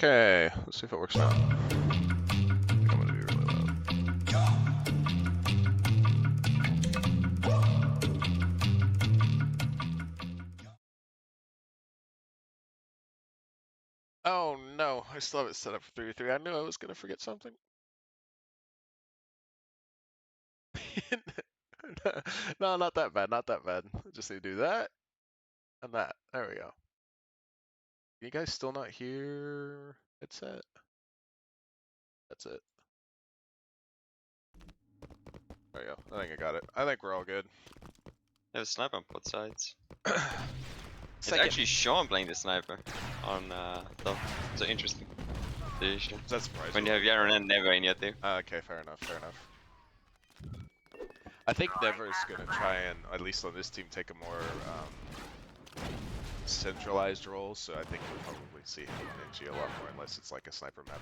Okay, let's see if it works now. I think I'm gonna be really loud. Oh no, I still have it set up for 3v3. I knew I was gonna forget something. No, not that bad, not that bad. Just need to do that and that. There we go. You guys still not hear headset? That's it. There we go. I think I got it. I think we're all good. There's a sniper on both sides. It's Second. actually Sean playing the sniper on top. So interesting. That's surprising. When you have Yaron and Never in your team. Okay, fair enough, fair enough. I think Never is gonna try and, at least on this team, take a more centralized role, so I think we'll probably see him in Teamge a lot more, unless it's like a sniper map.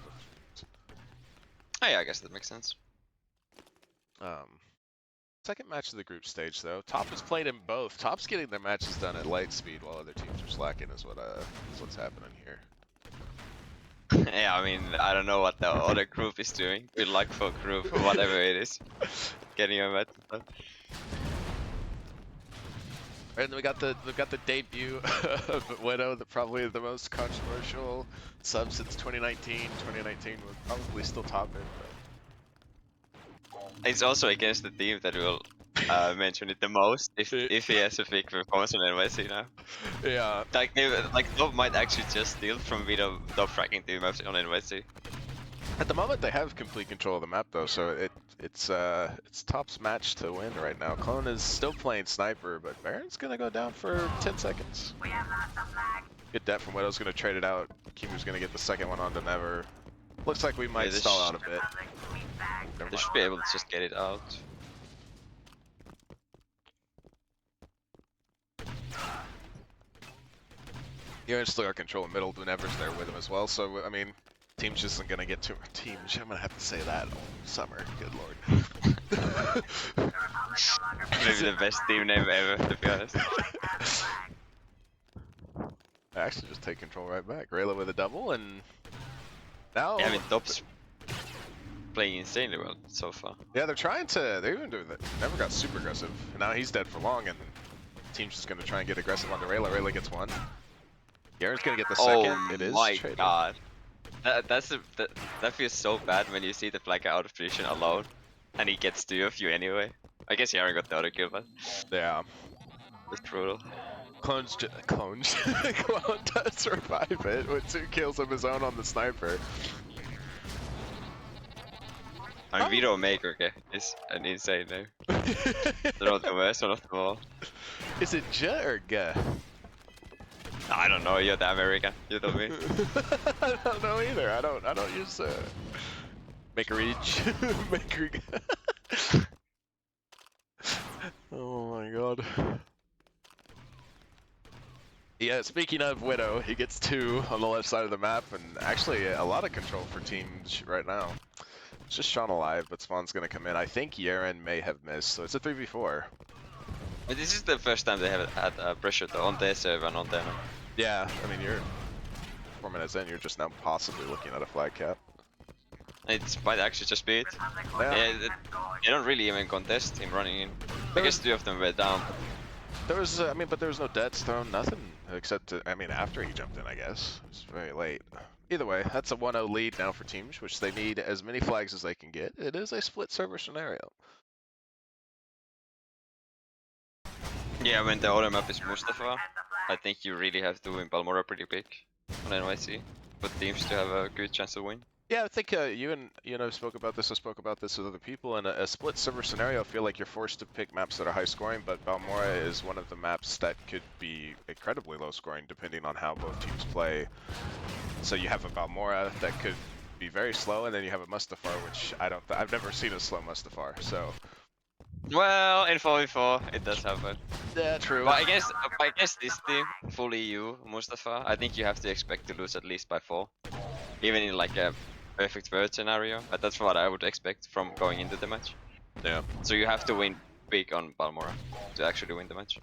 Oh yeah, I guess that makes sense. Second match of the group stage, though. Top has played in both. Top's getting their matches done at light speed, while other teams are slacking, is what's happening here. Yeah, I mean, I don't know what the other group is doing. Good luck for group, whatever it is. Getting a match done. And we've got the debut of Widow, probably the most controversial sub since 2019. 2019 will probably still top it, but It's also against the team that will mention it the most if he has a big performance on NYC now. yeah. Like Top might actually just steal from Vito top fracking team on NYC. At the moment, they have complete control of the map, though, so it's Top's match to win right now. Clone is still playing sniper, but Baron's gonna go down for 10 seconds. Good debt from Widow's gonna trade it out. Kimu's gonna get the second one onto Never. Looks like we might stall out a bit. They should be able to just get it out. Yeah, still got control in middle. Never's there with him as well, so I mean, Teamge just isn't gonna get too Teamge. I'm gonna have to say that all summer. Good lord. Maybe the best team name ever, to be honest. I actually just take control right back. Rayla with a double, and now. Yeah, I mean, Top's playing insanely well so far. Yeah, they're trying to. They're even doing that. Never got super aggressive, and now he's dead for long, and Team's just gonna try and get aggressive onto Rayla. Rayla gets one. Garen's gonna get the second. Oh it is my traded. god. That feels so bad when you see the flag out of position alone, and he gets two of you anyway. I guess Yaren got the other kill, but Yeah. it's brutal. Clone does survive it with 2 kills of his own on the sniper. I mean, Vito Maker is an insane name. They're not the worst one of them all. Is it J or G? I don't know, you're the American, you know me. I don't know either. I don't use Maker Reach. Maker. Oh my god. Yeah, speaking of Widow, he gets 2 on the left side of the map, and actually a lot of control for Teamge right now. It's just Sean alive, but Spawn's gonna come in. I think Yaren may have missed, so it's a 3v4. But this is the first time they have had pressure though, on their server and on their. Yeah, I mean, you're 4 minutes in, you're just now possibly looking at a flag cap. It might actually just be it. Yeah. They don't really even contest him running in. I guess 2 of them were down. There was, I mean, but there was no deaths thrown, nothing, except, I mean, after he jumped in, I guess. It's very late. Either way, that's a 1-0 lead now for Teamge, which they need as many flags as they can get. It is a split server scenario. Yeah, when the other map is Mustafa, I think you really have to win Balmora pretty big on NYC for teams to have a good chance to win. Yeah, I think you and spoke about this. I spoke about this with other people. In a split server scenario, I feel like you're forced to pick maps that are high scoring, but Balmora is one of the maps that could be incredibly low scoring depending on how both teams play. So you have a Balmora that could be very slow, and then you have a Mustafar, which I've never seen a slow Mustafar. So. Well, in 4v4, it does happen. Yeah, true. But I guess this team, fully you, Mustafa, I think you have to expect to lose at least by 4. Even in like a perfect world scenario. But that's what I would expect from going into the match. Yeah. So you have to win big on Balmora to actually win the match.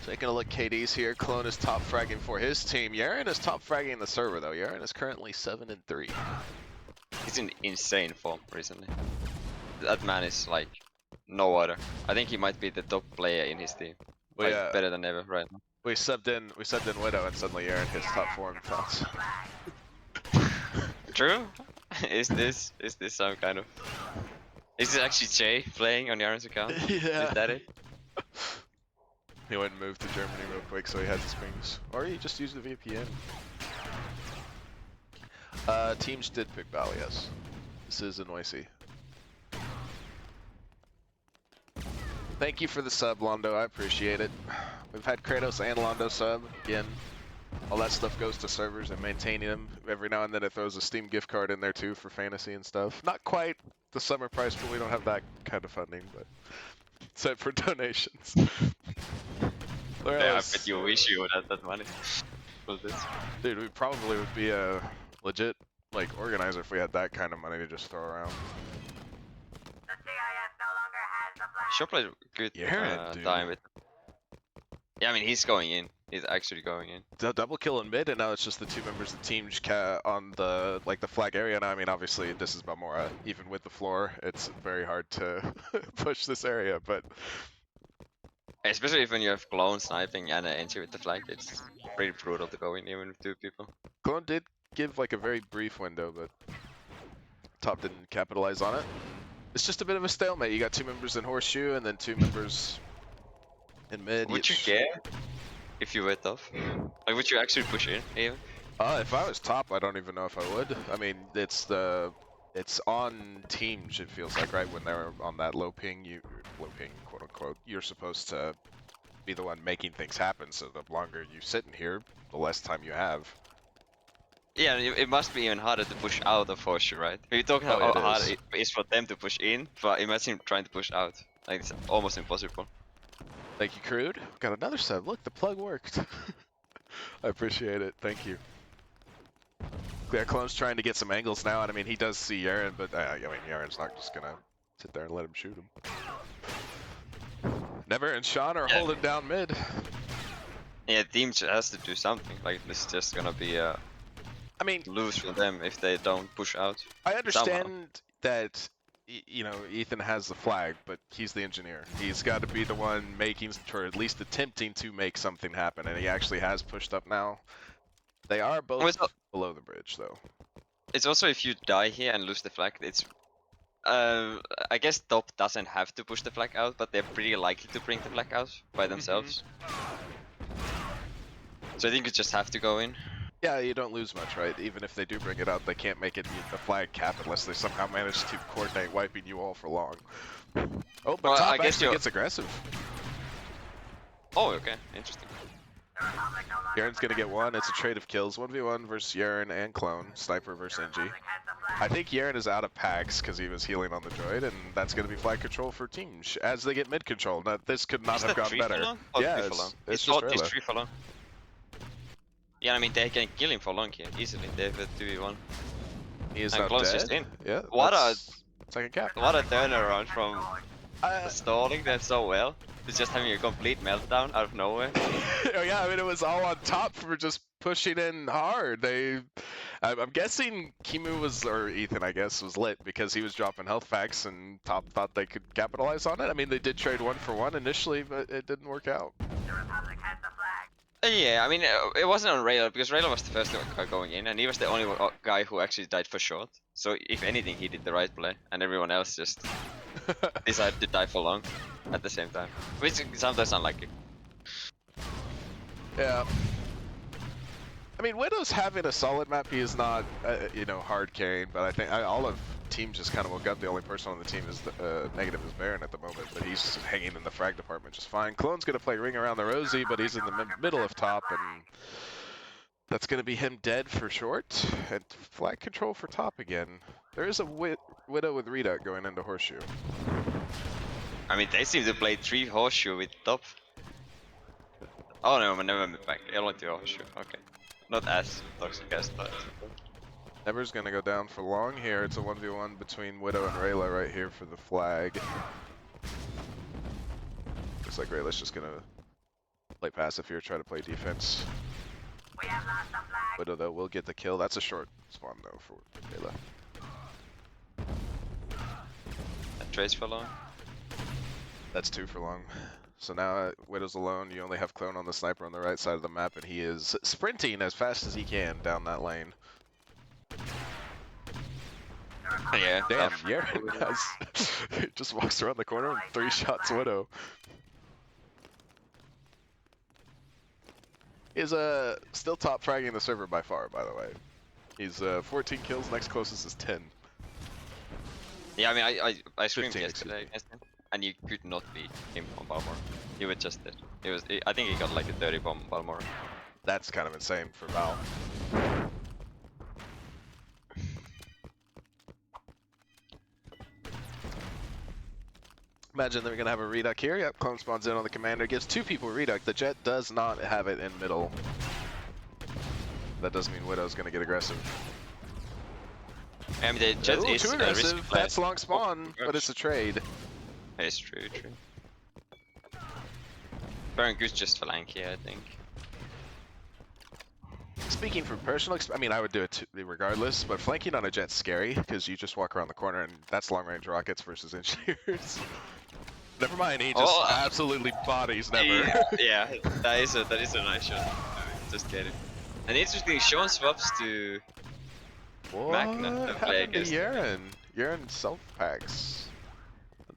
Taking a look, KD's here. Clone is top fragging for his team. Yaren is top fragging the server though. Yaren is currently 7-3. He's in insane form recently. That man is like no other. I think he might be the top player in his team. Well, Like yeah, better than ever right now. we subbed in Widow, and suddenly Yaren hits top form thoughts. True? Is this some kind of? Is this actually Jay playing on Yaren's account? Yeah. Is that it? He went and moved to Germany real quick, so he had his pings. Or he just used the VPN. Teamge did pick Val, yes. This is a noisy. Thank you for the sub, Londo. I appreciate it. We've had Kratos and Londo sub. Again, all that stuff goes to servers and maintaining them. Every now and then it throws a Steam gift card in there too for fantasy and stuff. Not quite the summer price, but we don't have that kind of funding, but except for donations. Yeah, I bet you wish you would have that money. For this. Dude, we probably would be a legit like organizer if we had that kind of money to just throw around. Sure played good Dude. time with. Yeah, I mean he's going in. He's actually going in. Double kill in mid, and now it's just the two members of the team on the the flag area. Now, I mean, obviously this is Balmora. Even with the floor, it's very hard to push this area. But Especially if when you have clone sniping and an entry with the flag, it's pretty brutal to go in even with two people. Clone did give like a very brief window, but top didn't capitalize on it. It's just a bit of a stalemate. You got two members in horseshoe, and then two members in mid. Would you care if you were tough? Like, would you actually push in even? If I was top, I don't even know if I would. I mean, it's on Teamge, it feels like, right? When they're on that low ping, quote unquote, you're supposed to be the one making things happen. So the longer you sit in here, the less time you have. Yeah, it must be even harder to push out of horseshoe, right? We're talking about how hard it is for them to push in, but imagine trying to push out. Like, it's almost impossible. Thank you, Crude. Got another sub. Look, the plug worked. I appreciate it. Thank you. Yeah, Clone's trying to get some angles now, and I mean, he does see Yaren, but I mean, Yaren's not just gonna sit there and let him shoot him. Never and Sean are holding down mid. Yeah, Teamge has to do something. Like, this is just gonna be a lose for them if they don't push out. I understand that, you know, Ethan has the flag, but he's the engineer. He's got to be the one making, or at least attempting to make something happen, and he actually has pushed up now. They are both below the bridge, though. It's also if you die here and lose the flag, it's... I guess top doesn't have to push the flag out, but they're pretty likely to bring the flag out by themselves. So I think you just have to go in. Yeah, you don't lose much, right? Even if they do bring it out, they can't make it the flag cap unless they somehow manage to coordinate wiping you all for long. Oh, but top actually gets aggressive. Oh, okay. Interesting. Yaren's gonna get one. It's a trade of kills. 1v1 versus Yaren and Clone. Sniper versus NG. I think Yaren is out of packs because he was healing on the droid, and that's gonna be flag control for Teamge as they get mid control. Now, this could not have gone better. Yeah, it's just it's 3 for long. Yeah, I mean they can kill him for long here easily. They have a 2v1. He is not dead. Just in. Yeah. What a second cap. What a turnaround from stalling that so well to just having a complete meltdown out of nowhere. Oh yeah, I mean it was all on top for just pushing in hard. I'm guessing Kimu was, or Ethan I guess, was lit because he was dropping health packs and top thought they could capitalize on it. I mean they did trade 1-for-1 initially, but it didn't work out. Yeah, I mean, it wasn't on Rayla because Rayla was the first guy going in, and he was the only guy who actually died for short. So if anything, he did the right play, and everyone else just decided to die for long at the same time, which is sometimes unlucky. Yeah. I mean, Widow's having a solid map. He is not, you know, hard carrying, but I think all of Team just kind of woke up. The only person on the team is negative is Baron at the moment, but he's hanging in the frag department just fine. Clone's going to play Ring Around the Rosie, but he's in the middle of top, and that's going to be him dead for short. And flag control for top again. There is a Widow with Redut going into Horseshoe. I mean, they seem to play 3 Horseshoe with top. Oh no, never back. Only 2 Horseshoe. Okay. Not as toxic as that. Never's gonna go down for long here. It's a 1v1 between Widow and Rayla right here for the flag. Looks like Rayla's just gonna Play passive here, try to play defense. Widow though will get the kill. That's a short spawn though for Kayla. That trace for long. That's 2 for long. So now Widow's alone. You only have Clone on the sniper on the right side of the map, and he is sprinting as fast as he can down that lane. Yeah. Damn, Yaren has just walks around the corner and 3 shots Widow. He's still top fragging the server by far, by the way. He's 14 kills. Next closest is 10. Yeah, I mean, I streamed 15, yesterday against him, and you could not beat him on Balmora. He was just dead. I think he got like a 30 bomb on Balmora. That's kind of insane for Val. Imagine that we're gonna have a reduct here. Yep, clone spawns in on the commander. Gives 2 people reduct. The Jet does not have it in middle. That does mean Widow's gonna get aggressive. I mean, the Jet Ooh, is too a aggressive. risky play. That's long spawn, Oh, but it's a trade. it's true. Baron Goose just flanky, I think. Speaking from personal I mean, I would do it regardless, but flanking on a Jet's scary because you just walk around the corner and that's long-range rockets versus engineers. Never mind, he just absolutely bodies Never. Yeah, that is a nice shot. Just get it. And interesting, Sean swaps to Magna What to play happened to against Yaren? Yaren self-packs.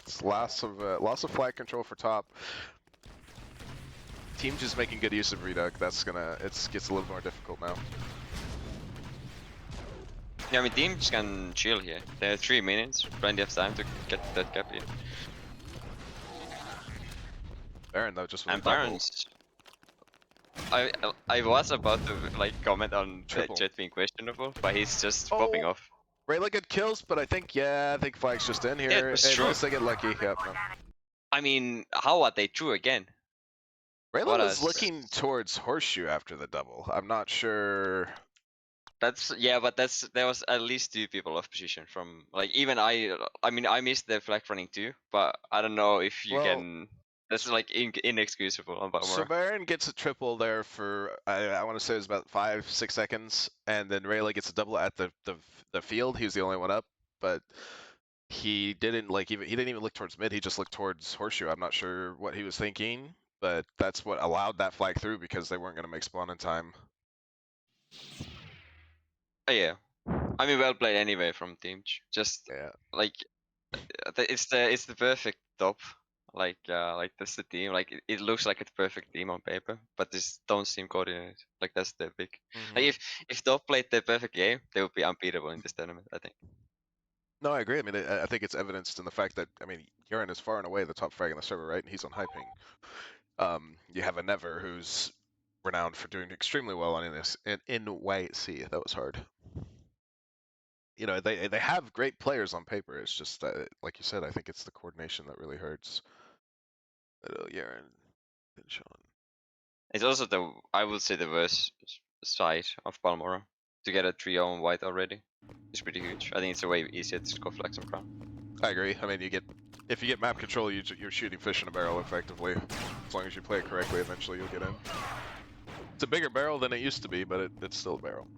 It's loss of flag control for top. Team just making good use of reduct. That's gonna gets a little more difficult now. Yeah, I mean, Team just can chill here. They have 3 minutes, plenty of time to get that gap in. Baron though just with And a double. Baron's. I was about to like comment on the Triple. Jet being questionable, but he's just popping off. Rayla good kills, but I think Flag's just in here. Yeah, that's true. Unless they get lucky. Yep, no. I mean, how are they true again? Rayla was looking towards Horseshoe after the double. I'm not sure. That's but there was at least 2 people off position from like even I mean I missed the flag running too, but I don't know if you can. That's like inexcusable on Balmora. So Baron gets a triple there for I want to say it was about 5-6 seconds, and then Rayla gets a double at the field. He was the only one up, but he didn't even look towards mid. He just looked towards Horseshoe. I'm not sure what he was thinking, but that's what allowed that flag through because they weren't going to make spawn in time. Oh, yeah, I mean well played anyway from Teamge. Just like it's the perfect top. Like that's the team. Like it looks like it's perfect team on paper, but this don't seem coordinated. Like that's the big. Like if top played the perfect game, they would be unbeatable in this tournament, I think. No, I agree. I mean, I think it's evidenced in the fact that Yaren is far and away the top frag in the server, right? And he's on high ping. You have a Never who's renowned for doing extremely well on in YC. That was hard. You know, they have great players on paper. It's just like you said, I think it's the coordination that really hurts. Yaren and Sean. It's also I would say the worst side of Balmora. To get a trio on white already is pretty huge. I think it's a way easier to score flags on crown. I agree. I mean, if you get map control, you're shooting fish in a barrel effectively. As long as you play it correctly, eventually you'll get in. It's a bigger barrel than it used to be, but it's still a barrel.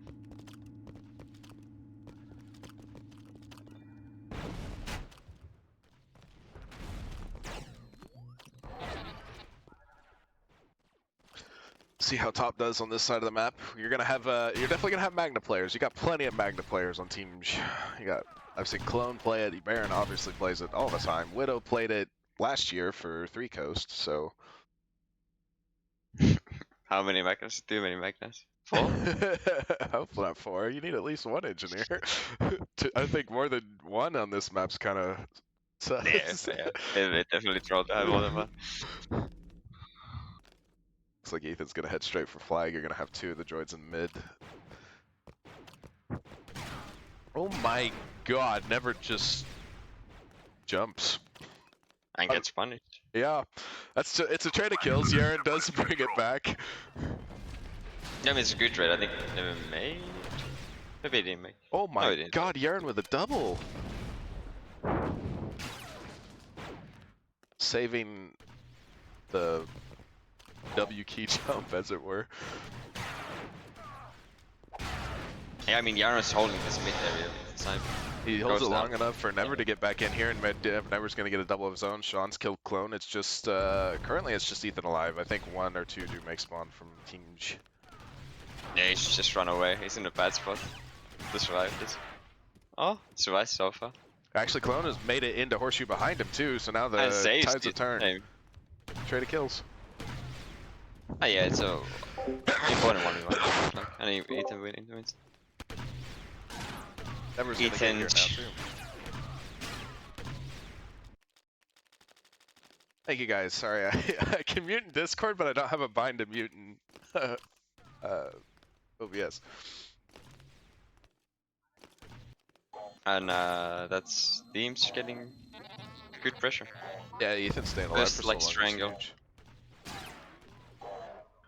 See how top does on this side of the map. You're definitely gonna have Magna players. You got plenty of Magna players on Teamge. I've seen Clone play it. Baron obviously plays it all the time. Widow played it last year for 3 Coast, so. How many Magnas? Too many Magnas. 4? Hopefully not 4. You need at least 1 engineer. I think more than 1 on this map's kind of sus. Yeah. They definitely trolled to have more than 1. Looks like Ethan's gonna head straight for flag. You're gonna have 2 of the droids in mid. Oh my god, Never just jumps. And gets punished. Yeah, it's a trade of kills. Yaren does bring it back. Yeah, I mean, it's a good trade. I think never made. Maybe it didn't make. Oh my god, Yaren with a double. Saving the W key jump, as it were. Yeah, I mean, Yaron's holding this mid area all the time. He holds it Goes long down. enough for Never to get back in here, and Never's going to get a double of his own. Sean's killed Clone. It's just, currently it's just Ethan alive. I think 1 or 2 do make spawn from Teamge. Yeah, he should just run away. He's in a bad spot to survive this. Oh, survived so far. Actually, Clone has made it into Horseshoe behind him too, so now the And saves tides have it. turned. Hey. Trade of kills. Oh yeah, it's a important 1v1. Like, and Ethan wins. Never's gonna get here now too. Thank you guys. Sorry, I can mute in Discord, but I don't have a bind to mute in OBS. And that's Teamge getting good pressure. Yeah, Ethan's staying alive Just for like so long. strangle. It's huge.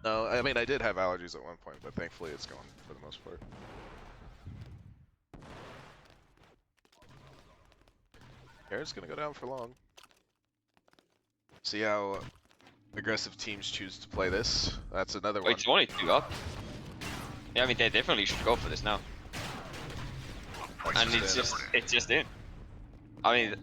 No, I mean I did have allergies at one point, but thankfully it's gone for the most part. Aaron's gonna go down for long. See how aggressive teams choose to play this. That's another one. It's only 2 up. Yeah, I mean they definitely should go for this now. And it's just in. I mean,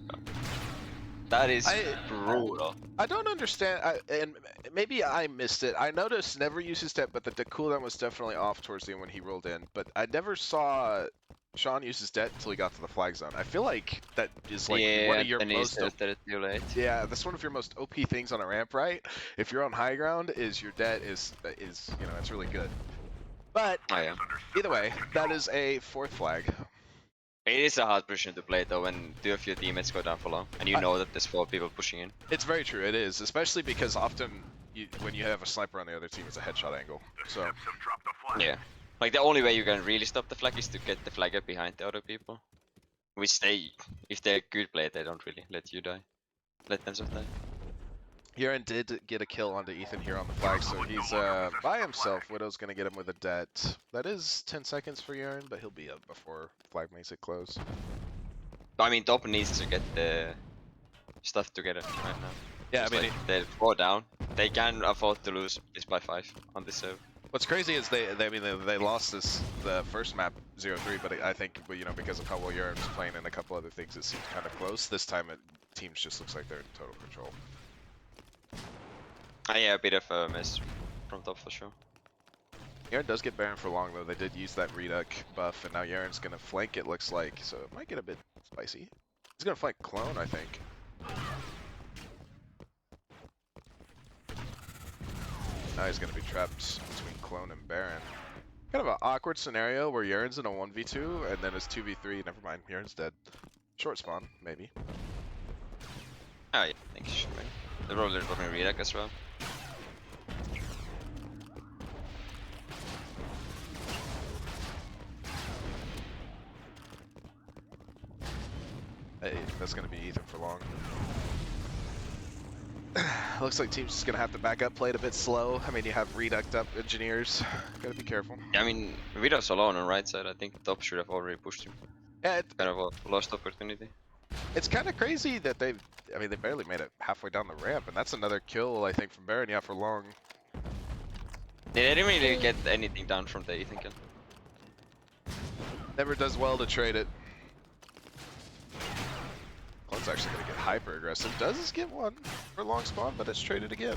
that is brutal. I don't understand, and maybe I missed it. I noticed Never uses that, but the cooldown was definitely off towards the end when he rolled in. But I never saw Sean use his debt until he got to the flag zone. I feel like that is like one of your most too late. yeah, that's one of your most OP things on a ramp, right? If you're on high ground, is your debt is you know, it's really good. But Oh, yeah. either way, that is a 4th flag. It is a hard position to play though when 2 of your teammates go down for long, and you know that there's 4 people pushing in. It's very true, it is, especially because often when you have a sniper on the other team, it's a headshot angle. So yeah, like the only way you can really stop the flag is to get the flag up behind the other people, which if they're good play, they don't really let you die. Let them die. Yaren did get a kill onto Ethan here on the flag, so he's by himself. Widow's gonna get him with a debt. That is 10 seconds for Yaren, but he'll be up before flag makes it close. But I mean, top needs to get the stuff together right now. Yeah, It's I mean, like they're 4 down. They can afford to lose this by 5 on this server. what's crazy is they lost the first map 0-3, but I think you know because of how well Yaren's playing and a couple other things, it seems kind of close. This time, Teams just looks like they're in total control. Yeah, a bit of a mess from top for sure. Yaren does get Baron for long though. They did use that Reduck buff, and now Yaren's gonna flank it. Looks like, so it might get a bit spicy. He's gonna flank Clone, I think. Now he's gonna be trapped between Clone and Baron. Kind of an awkward scenario where Yaren's in a 1v2 and then it's 2v3. Never mind, Yaren's dead. Short spawn, maybe. Oh yeah, I think you should win. They're probably dropping Redac as well. Hey, that's gonna be Ethan for long. Looks like Team's just gonna have to back up, play it a bit slow. I mean, you have reduct up engineers. Gotta be careful. Yeah, I mean, Vidal's alone on right side. I think top should have already pushed him. Yeah, Kind of a lost opportunity. it's kind of crazy that they barely made it halfway down the ramp, and that's another kill, I think, from Baron. Yeah, for long. They didn't really get anything down from the Ethan kill. Never does well to trade it. Clone's actually gonna get hyper aggressive. Does get one for long spawn, but it's traded again.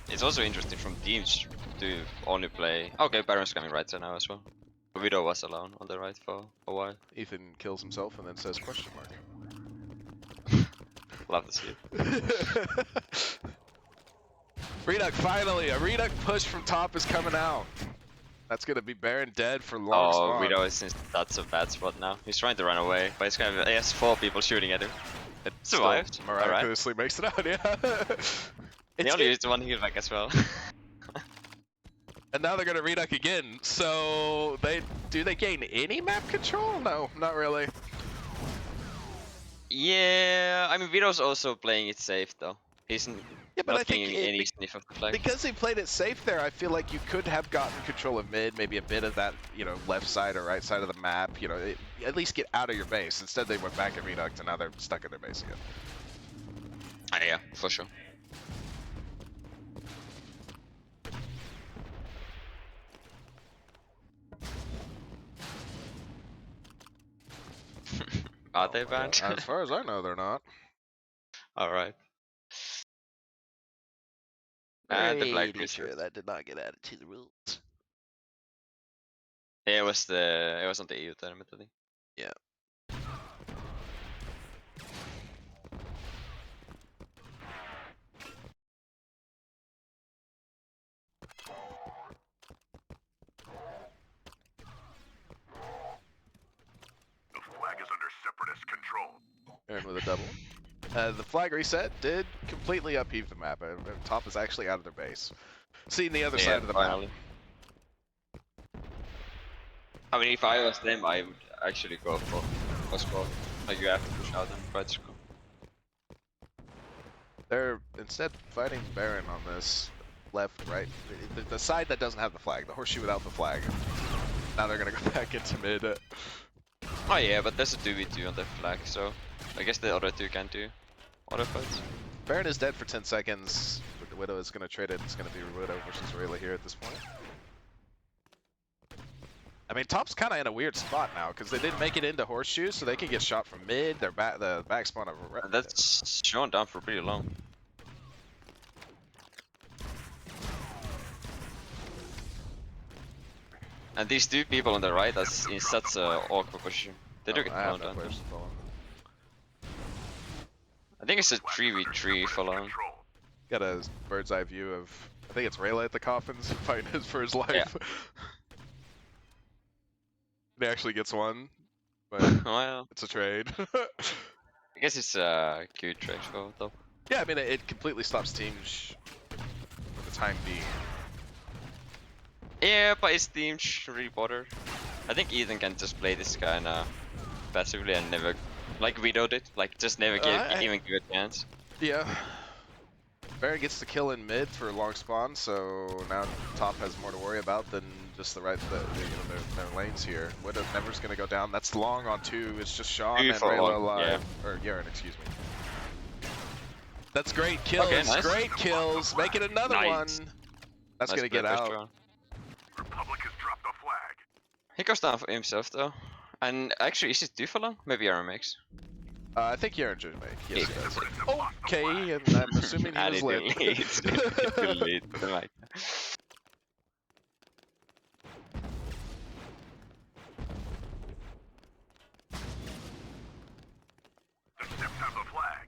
It's also interesting from teams to only play. Okay, Baron's coming right side now as well. Widow was alone on the right for a while. Ethan kills himself and then says question mark. Love to see it. Reduck, finally! A Reduck push from top is coming out. That's gonna be Baron dead for long spawn. Oh, Widow is in that's a bad spot now. He's trying to run away, but he has 4 people shooting at him. It Survived. still miraculously makes it out, yeah. He only used 1 heal back as well. And now they're gonna Reduck again, so do they gain any map control? No, not really. Yeah, I mean Vidow's also playing it safe though. He's Yeah, but I not think being any sniff of the flag. because he played it safe there, I feel like you could have gotten control of mid, maybe a bit of that, you know, left side or right side of the map, you know, at least get out of your base. Instead, they went back and reducked, and now they're stuck in their base again. Yeah, for sure. Are they banned? As far as I know, they're not. Alright. And the flag Pretty sure reset. that did not get added to the rules. Yeah, it was on the EU tournament, I think. Yeah. The flag is under separatist control. Aaron with a double. The flag reset did completely upheave the map. Top is actually out of their base. Seeing the other Yeah, side of the finally. map. I mean, if I was them, I would actually go for a score. Like, you have to push out and try to score. They're instead fighting Baron on this left, right. The side that doesn't have the flag, the horseshoe without the flag. Now they're gonna go back into mid. Oh yeah, but there's a 2v2 on the flag, so I guess the other two can do other fights. Baron is dead for 10 seconds. But the Widow is gonna trade it. It's gonna be Widow versus Rayla here at this point. I mean, Top's kind of in a weird spot now because they didn't make it into horseshoe, so they can get shot from mid. They're back, the back spawn of. And that's shown down for pretty long. And these two people on the right are in such a awkward position. They do get I have blown no down. players to follow. I think it's a 3v3 follow. Control. Got a bird's eye view of, I think it's Rayla at the coffins fighting for his life. Yeah. He actually gets one, but Well, it's a trade. I guess it's a cute trade for top. Yeah, I mean, it completely stops Teamge for the time being. Yeah, but it's Teamge really bother. I think Ethan can just play this kinda passively and never, like widowed it, like just never even give a chance. Yeah. Baron gets the kill in mid for a long spawn, so now top has more to worry about than just the right, their lanes here. Widow Never's gonna go down. That's long on 2. It's just Sean and Rayla alive. Yeah. Or Yaren, excuse me. That's great kills. Okay, nice. Great kills. Make it another Nice. one. That's Nice gonna get play, first out. round. Republic has dropped the flag. He goes down for himself though. And actually, is it too for long? Maybe Aaron makes. I think Yaren should make. Yes, he does. Separatists have lost the Okay, flag. and I'm assuming he And was it lit. deletes. It deletes the mic. The Sips have the flag.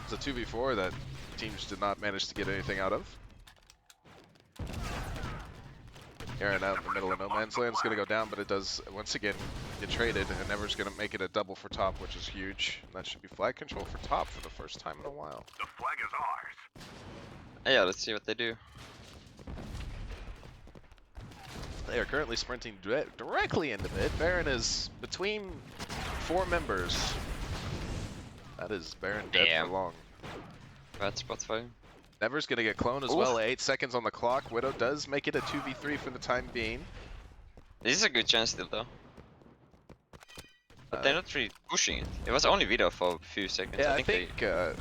It's a 2v4 that teams did not manage to get anything out of. Aaron out in the middle of no man's land is going to go down, but it does once again get traded, and Never's going to make it a double for top, which is huge. And that should be flag control for top for the first time in a while. The flag is ours. Yeah, let's see what they do. They are currently sprinting directly into mid. Baron is between 4 members. That is Baron dead Damn. for long. Bad spot for him. Never's gonna get clone as Oof. well. 8 seconds on the clock. Widow does make it a 2v3 for the time being. This is a good chance still though. But they're not really pushing it. It was only video for a few seconds. Yeah, I think they got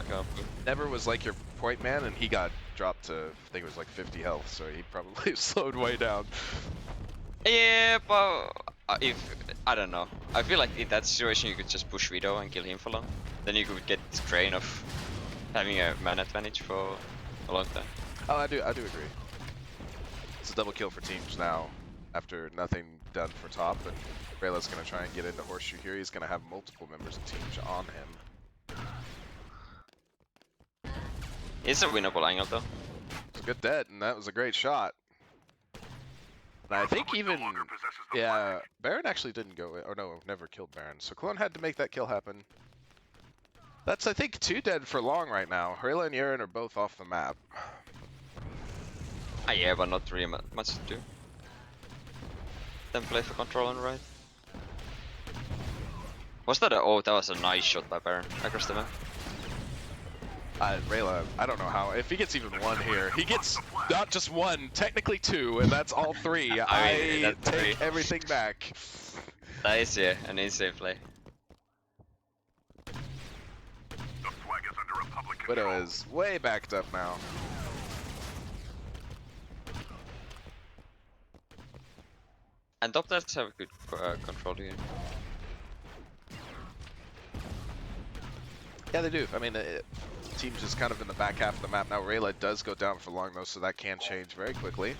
Never was like your point man, and he got dropped to, I think it was like 50 health, so he probably slowed way down. Yeah, but if I don't know, I feel like in that situation you could just push Vito and kill him for long. Then you could get this drain of having a man advantage for a long time. Oh, I do agree. It's a double kill for teams now, after nothing done for top, and Rayla's gonna try and get into horseshoe here. He's gonna have multiple members of teams on him. It's a winnable angle though. It's a good dead, and that was a great shot. And I think even, yeah, Baron actually didn't go, or no, never killed Baron. So Clone had to make that kill happen. That's, I think, 2 dead for long right now. Rayla and Yaren are both off the map. Ah, yeah, but not really much to do. Then play for control on the right. Was that a, oh, that was a nice shot by Baron across the map. Rayla, I don't know how. If he gets even one here, he gets not just one, technically two, and that's all three. I mean, I that's take three. everything back. That is an insane play. The flag is under Republic control. Widow is way backed up now. And top does have good control here. Yeah, they do. I mean, Team's just kind of in the back half of the map now. Rayla does go down for long though, so that can change very quickly.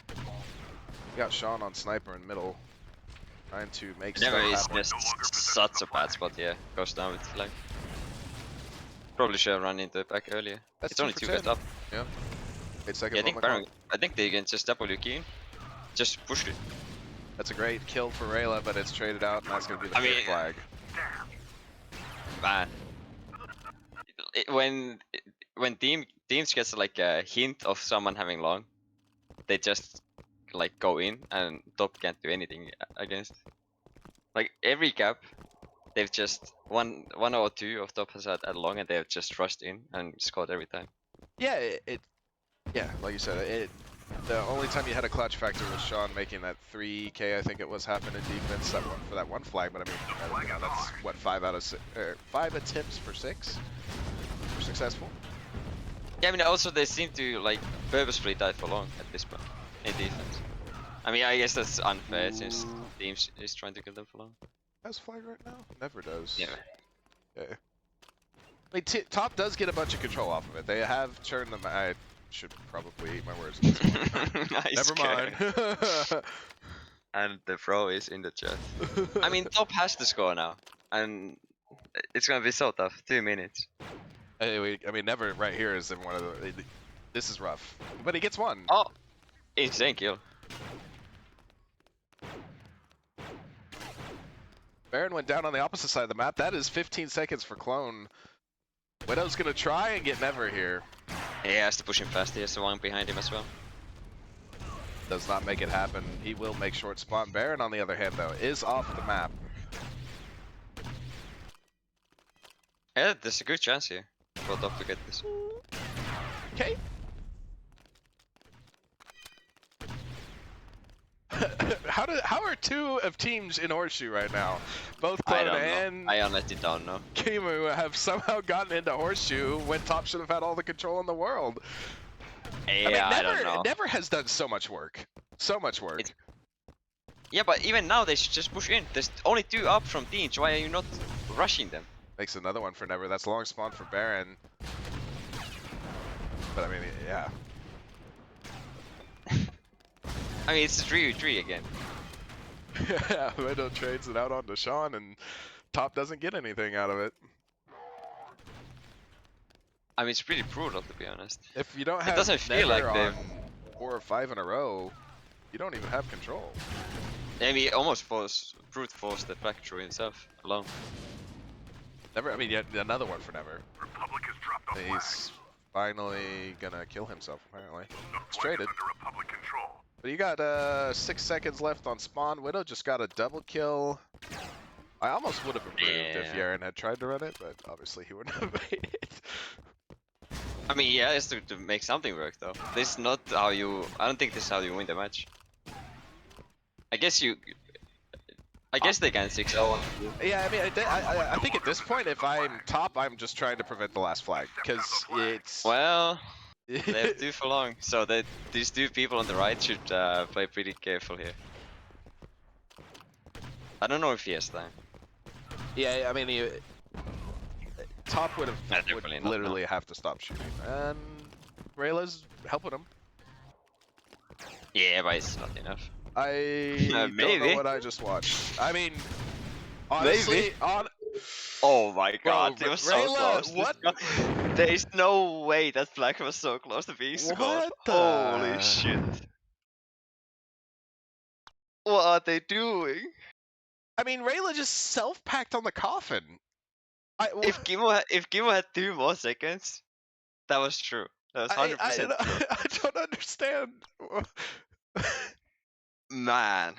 You got Sean on sniper in middle, trying to make Never stuff is happen. just such a bad spot, yeah. Goes down with flag. Probably should have run into it back earlier. That's It's only 2 two for guys 10. up. Yeah. 8 seconds Yeah, I on think the Baron. clock. I think they can just double key in. Just push it. That's a great kill for Rayla, but it's traded out, and that's going to be the I mean, fifth flag. Man, when teams gets like a hint of someone having long, they just like go in and top can't do anything against. Like every cap, they've just one or two of top has had a long and they have just rushed in and scored every time. Yeah, yeah, like you said, the only time you had a clutch factor was Sean making that 3K, I think it was, happen in defense for that one flag. But I mean, you know, that's what 5 attempts for 6 were successful. Yeah, I mean also they seem to like purposefully die for long at this point in defense. I mean I guess that's unfair since teams is trying to kill them for long. Has flag right now? Never does. Yeah. Okay. I mean, top does get a bunch of control off of it. They have turned them. I should probably eat my words. At this point. Nice Never mind. And the throw is in the chat. I mean, top has to score now, and it's gonna be so tough. 2 minutes. I mean, never right here is in one of the. This is rough, but he gets one. Oh, insane kill. Baron went down on the opposite side of the map. That is 15 seconds for Clone. Widow's gonna try and get Never here. He has to push him fast. He has the one behind him as well. Does not make it happen. He will make short spawn. Baron, on the other hand, though, is off the map. Yeah, there's a good chance here for top to get this. Okay. How are two of teams in Horseshoe right now? Both I Clone don't and know. I honestly don't know. Kimu have somehow gotten into Horseshoe when top should have had all the control in the world. Yeah, I don't know. Never has done so much work. So much work. Yeah, but even now they should just push in. There's only 2 up from Teamge. Why are you not rushing them? Makes another one for Never. That's long spawn for Baron. But I mean, yeah. I mean, it's 3v3 again. Yeah, Widow trades it out onto Sean, and top doesn't get anything out of it. I mean, it's pretty brutal to be honest. If you don't have It doesn't feel like Never they've. on 4 or 5 in a row, you don't even have control. I mean, almost brute force the back through himself alone. Never. I mean, yet another one for Never. Republic has dropped the flag. He's finally gonna kill himself. Apparently, The it's flag is traded. under Republic control. But you got 6 seconds left on spawn. Widow just got a double kill. I almost would have approved if Yeah. Yaren had tried to run it, but obviously he wouldn't have made it. I mean, yeah, it's to make something work though. This is not how you. I don't think this is how you win the match. I guess you. I guess they can 6-0. Yeah, I mean, I think at this point, if I'm top, I'm just trying to prevent the last flag because it's. Well, they have 2 for long, so these 2 people on the right should play pretty careful here. I don't know if he has time. Yeah, I mean, top would Yeah, have definitely not, literally have to stop shooting, and Rayla's helping him. Yeah, but it's not enough. I don't Maybe. know what I just watched. I mean, honestly, Oh my god, Bro, it was so Rayla, close. what? There is no way that flag was so close to being scored. What the- Holy shit. What are they doing? I mean, Rayla just self-packed on the coffin. If Kimo had 2 more seconds, that was true. That was 100% true. I don't understand. Man.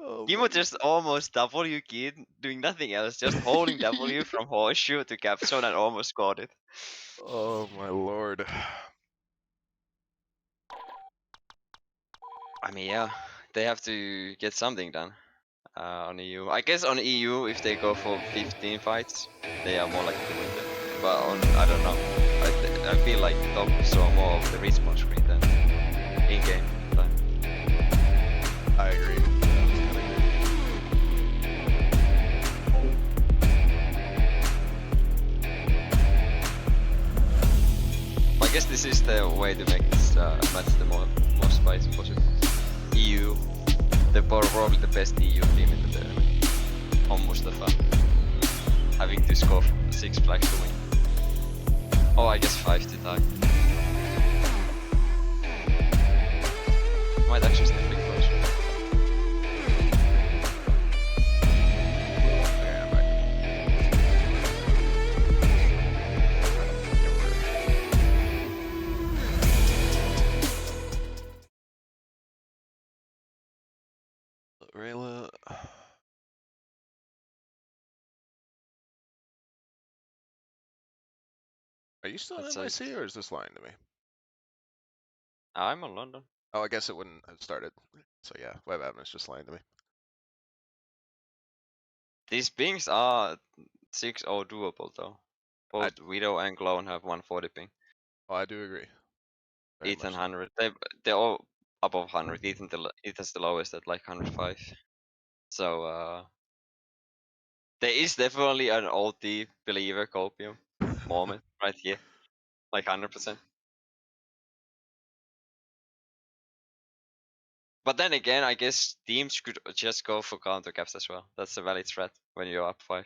Oh Timo just almost W keyed, doing nothing else, just holding W from horseshoe to cap zone and almost scored it. Oh my lord. I mean, yeah, they have to get something done on EU. I guess on EU, if they go for 15 fights, they are more likely to win them. But on, I don't know. I feel like top saw more of the respawn screen than in-game time. I agree. I guess this is the way to make this match the more spicy possible. EU, probably the best EU team in the tournament. On Mustafa. Having to score 6 flags to win. Oh, I guess 5 to tie. Might actually still be close. Yeah, I'm back. Rayla. Are you still in That's NYC or is this lying to me? I'm on London. Oh, I guess it wouldn't have started. So yeah, web admin is just lying to me. These pings are 6-0 doable though. Both Widow and Clone have 140 ping. Oh, I do agree. Very Ethan much so. 100. They're all above 100. Ethan's the lowest at like 105. So there is definitely an OT believer copium moment right here, like 100%. But then again, I guess teams could just go for counter caps as well. That's a valid threat when you're up 5.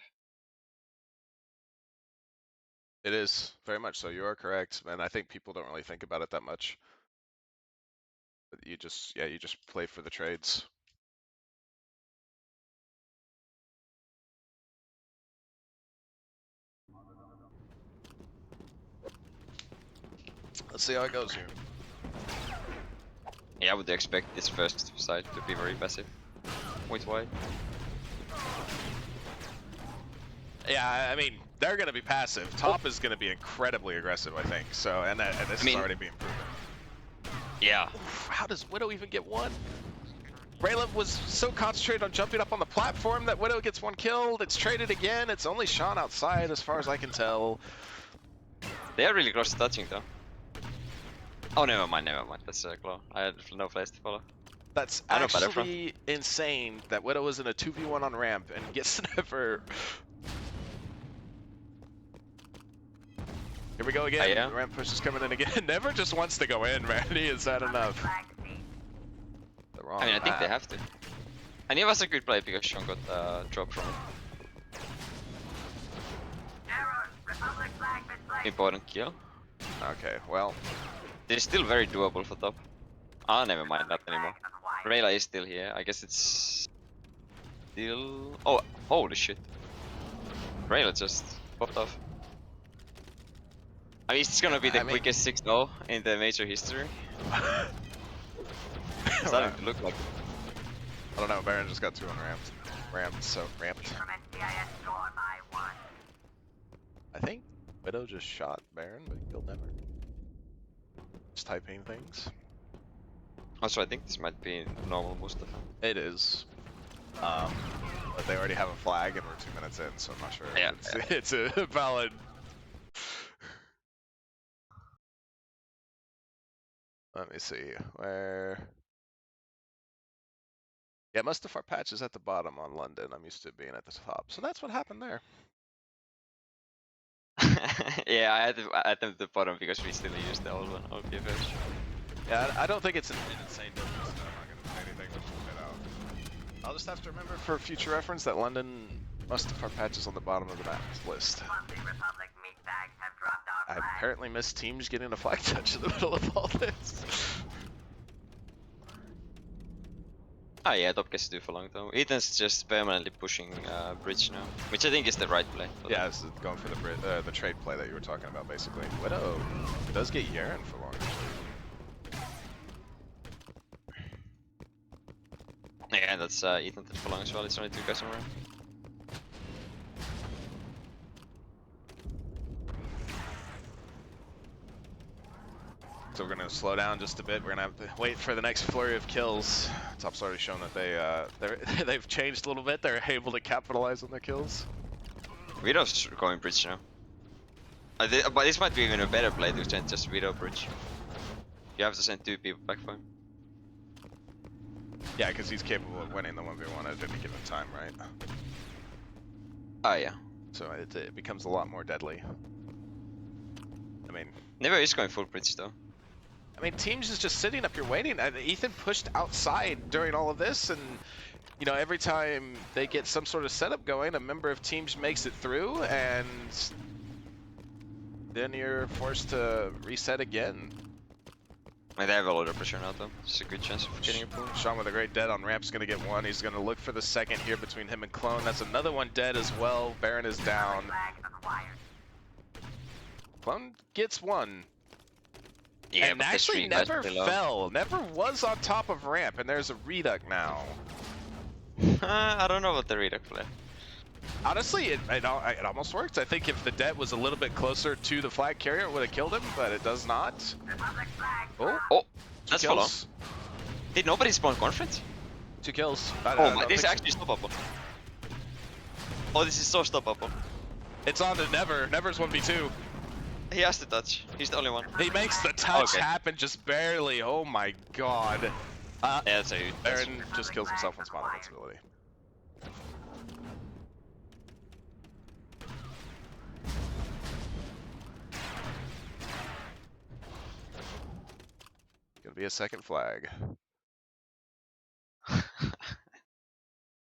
It is very much so. You are correct, and I think people don't really think about it that much. But you just play for the trades. Let's see how it goes here. Yeah, I would expect this first side to be very passive. With white. Yeah, I mean, they're going to be passive. Top is going to be incredibly aggressive, I think. So, and this is already being proven. Yeah. Oof, how does Widow even get one? Raylev was so concentrated on jumping up on the platform that Widow gets one killed. It's traded again. It's only Sean outside, as far as I can tell. They are really close to touching though. Oh, never mind. That's Claw. I had no place to follow. That's I know better from. actually insane that Widow is in a 2v1 on ramp and gets never. Here we go again. Yeah. The ramp push is coming in again. Never just wants to go in, man. He is that enough. The wrong I mean, I think they map. have to. And it was a good play because Sean got dropped from it. Important kill. Okay, well. They're still very doable for top. Ah, never mind, not anymore. Rayla is still here. I guess it's still. Oh, holy shit! Rayla just popped off. I mean, it's gonna be the quickest 6-0 in the major history. Starting to look like. I don't know. Baron just got 2 on ramped. So ramped. I think Widow just shot Baron, but killed never. Just typing things. Also, I think this might be normal Mustafa. It is. But they already have a flag and we're 2 minutes in, so I'm not sure. Yeah, It's a valid. Let me see where. Yeah, Mustafar patch is at the bottom on London. I'm used to it being at the top, so that's what happened there. Yeah, I had to add them to the bottom because we still use the old one. Okay, first. Yeah, I don't think it's an insane difference. So I'm not gonna say anything. Let's just get out. I'll just have to remember for future reference that London Mustafar patch is on the bottom of the map list. I apparently missed Teamge getting a flag touch in the middle of all this. Ah, yeah, top gets to do for long though. Ethan's just permanently pushing bridge now, which I think is the right play. Yeah, it's going for the trade play that you were talking about, basically. Widow does get Yaren for long. Yeah, And that's Ethan that for long as well. It's only 2 guys on ramp. So we're gonna slow down just a bit. We're gonna have to wait for the next flurry of kills. Top's already shown that they've changed a little bit. They're able to capitalize on their kills. Widow's going bridge now. But this might be even a better play to send just Widow bridge. You have to send 2 people back for him. Yeah, because he's capable of winning the 1v1 at any given time, right? Ah, yeah. So it becomes a lot more deadly. I mean, Never is going full bridge though. Teamge is just sitting up here waiting. Ethan pushed outside during all of this, and you know, every time they get some sort of setup going, a member of Teamge makes it through, and then you're forced to reset again. They have a lot of pressure now though. It's a good chance of getting a pull. Sean with a great dead on ramp's gonna get one. He's gonna look for the second here between him and Clone. That's another one dead as well. Baron is down. Clone gets one. Yeah, And but actually the 3 guys never below. fell. Never was on top of ramp, and there's a reduct now. I don't know about the reduct play. Honestly, it almost worked. I think if the debt was a little bit closer to the flag carrier, it would have killed him, but it does not. Oh, Oh, 2 that's full on. kills. Did nobody spawn conference? 2 kills. Oh my, this is actually stoppable. Oh, this is so stoppable. It's on to Never. Never's 1v2. He has to touch. He's the only one. He makes the touch Okay. happen just barely. Oh my god. Yeah, that's a Baron just kills himself on spawn invincibility. Gonna be a second flag.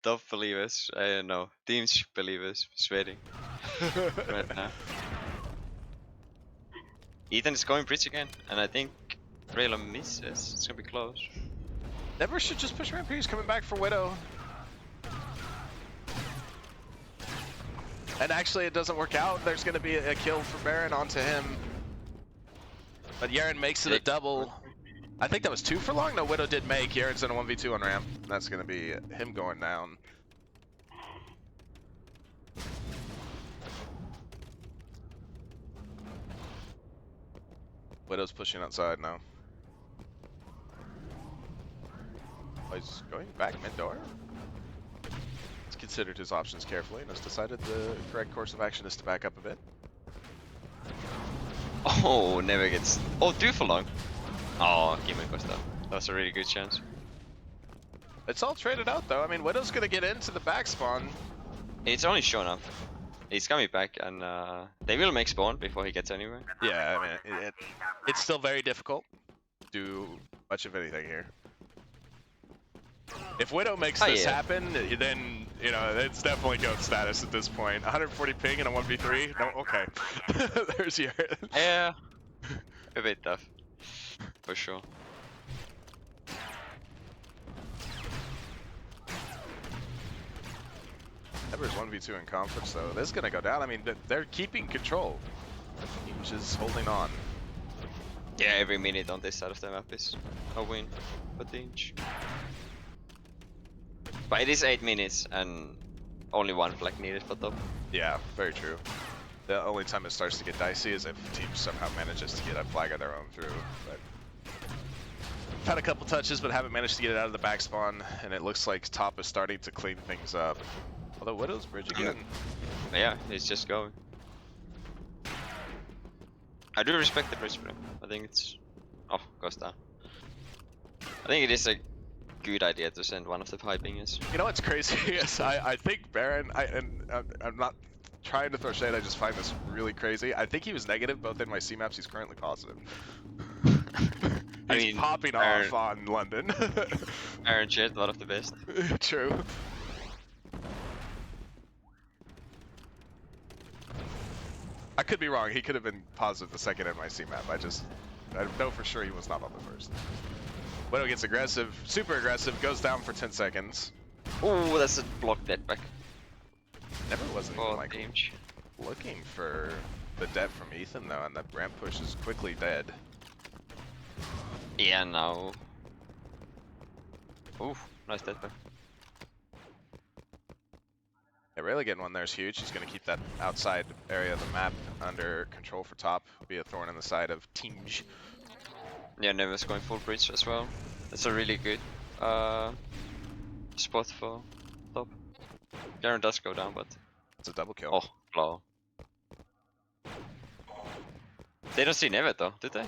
Top believers. I don't know. Team's believers sweating right now. Ethan is going bridge again, and I think Raylo misses. It's gonna be close. Never should just push ramp here. He's coming back for Widow. And actually, it doesn't work out. There's going to be a kill for Baron onto him. But Yaren makes it a double. I think that was 2 for long. No, Widow did make. Yaren's in a 1v2 on ramp. That's going to be him going down. Widow's pushing outside now. Oh, he's going back mid-door. He's considered his options carefully and has decided the correct course of action is to back up a bit. Oh, never gets. Oh, 2 for long. Oh, Gimmick goes down. That was a really good chance. It's all traded out though. I mean, Widow's gonna get into the back spawn. It's only shown up. He's coming back, and they will make spawn before he gets anywhere. Yeah, I mean, it's still very difficult to do much of anything here. If Widow makes this happen, then, you know, it's definitely GOAT status at this point. 140 ping in a 1v3? No, okay. There's your... Yeah, a bit tough, for sure. Ever's 1v2 in conference, though. This is going to go down. I mean, they're keeping control. Teamge is holding on. Yeah, every minute on this side of the map is a win for Teamge. But it is 8 minutes and only 1 flag needed for top. Yeah, very true. The only time it starts to get dicey is if Teamge somehow manages to get a flag of their own through. But I've had a couple touches, but haven't managed to get it out of the back spawn, and it looks like top is starting to clean things up. Although Widow's bridge again. Yeah, he's just going. I do respect the bridge for him. I think it's... Oh, goes down. I think it is a good idea to send one of the high pingers. You know what's crazy is I think Baron, I'm not trying to throw shade, I just find this really crazy. I think he was negative both in my C maps, he's currently positive. He's popping off on London. Aaron shared one of the best. True. I could be wrong, he could have been positive the second NYC map. I know for sure he was not on the first. Widow gets aggressive, super aggressive, goes down for 10 seconds. Oh, that's a block dead back. Never wasn't even like Teamge. looking for the dead from Ethan though, and that ramp push is quickly dead. Yeah, now. Ooh, nice dead back. Yeah, really getting one there is huge. He's going to keep that outside area of the map under control for top. Be a thorn in the side of Teamge. Yeah, Never's going full breach as well. That's a really good spot for top. Garen does go down, but It's a double kill. oh, claw. They don't see Never though, did they?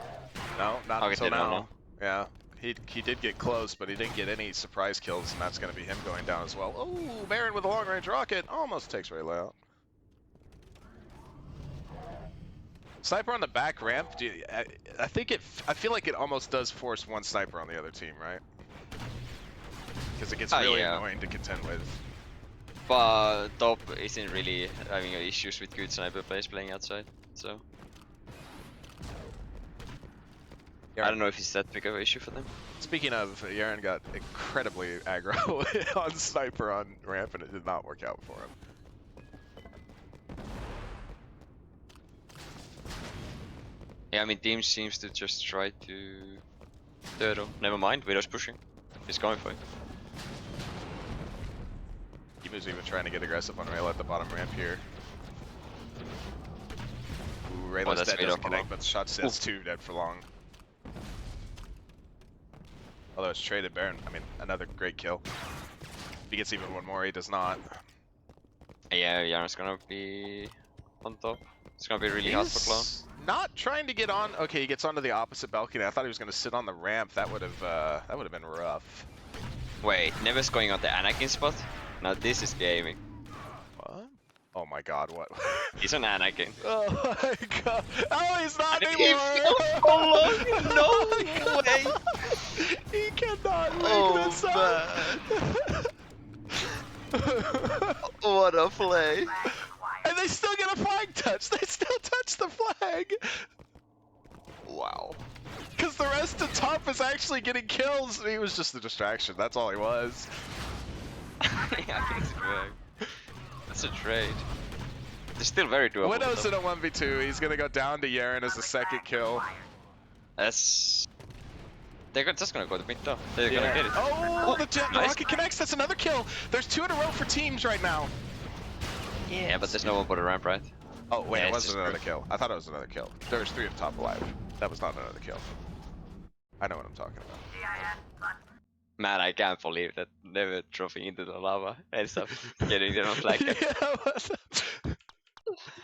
No, not Okay, until they don't now. know. Yeah, he did get close, but he didn't get any surprise kills, and that's going to be him going down as well. Oh, Baron with a long-range rocket almost takes Rayleigh out. Sniper on the back ramp. I think I feel like it almost does force one sniper on the other team, right? Because it gets really annoying to contend with. But top isn't really having issues with good sniper players playing outside, so I don't know if it's that big of an issue for them. Speaking of, Yaren got incredibly aggro on sniper on ramp, and it did not work out for him. Yeah, I mean, Team seems to just try to turtle. Never mind, Widow's pushing. He's going for it. He was even trying to get aggressive on Rayla at the bottom ramp here. Ooh, Rayla's dead, doesn't connect, but the shot sets two dead for long. Although it's traded Baron, I mean, another great kill. If he gets even one more, he does not. Yeah, Yaren's gonna be on top. It's gonna be really hard for Clone. Not trying to get on. Okay, he gets onto the opposite balcony. I thought he was going to sit on the ramp. That would have been rough. Wait, Never's going on the Anakin spot? Now this is gaming. What? Oh my god, what? He's an Anakin. Oh my god. Oh, he's not And anymore! no way! He cannot make this up! What a play! And they still get a flag touch! They still touch the flag! Wow. Because the rest of top is actually getting kills. He was just a distraction, that's all he was. Yeah, that's great. That's a trade. They're still very doable. Widow's in a 1v2. He's gonna go down to Yaren as the second kill. That's... They're just gonna go to mid though. They're gonna get it. Oh, the nice. rocket connects. That's another kill. There's 2 in a row for teams right now. Yeah, but there's no one but a ramp, right? Oh wait, Yeah, it it's wasn't another kill. I thought it was another kill. There was 3 of top alive. That was not another kill. I know what I'm talking about. Man, I can't believe that Never dropping into the lava and stuff, getting their own flag.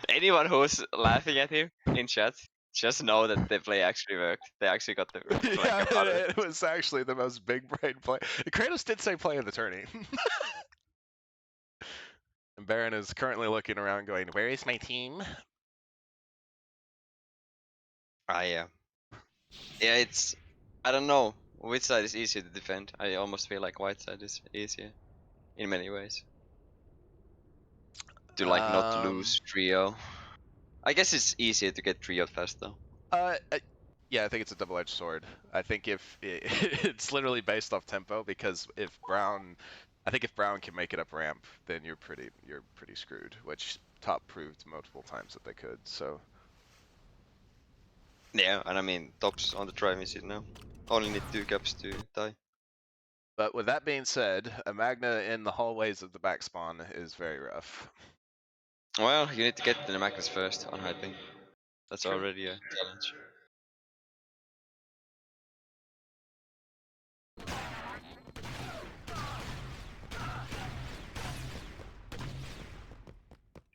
Anyone who's laughing at him in chat, just know that the play actually worked. They actually got the flag. Yeah, it was actually the most big brain play. Kratos did say play in the tourney. And Baron is currently looking around going, where is my team? Yeah. Yeah, it's... I don't know which side is easier to defend. I almost feel like white side is easier. In many ways. To like not lose trio. I guess it's easier to get trio fast though. Yeah, I think it's a double-edged sword. I think if it's literally based off tempo, because if Brown, I think if Brown can make it up ramp, then you're pretty screwed. Which top proved multiple times that they could. So Yeah, and I mean top's on the driving seat now. Only need 2 caps to die. but with that being said, a Magna in the hallways of the back spawn is very rough. Well, you need to get the Magnus first on hyping. That's True. already a challenge.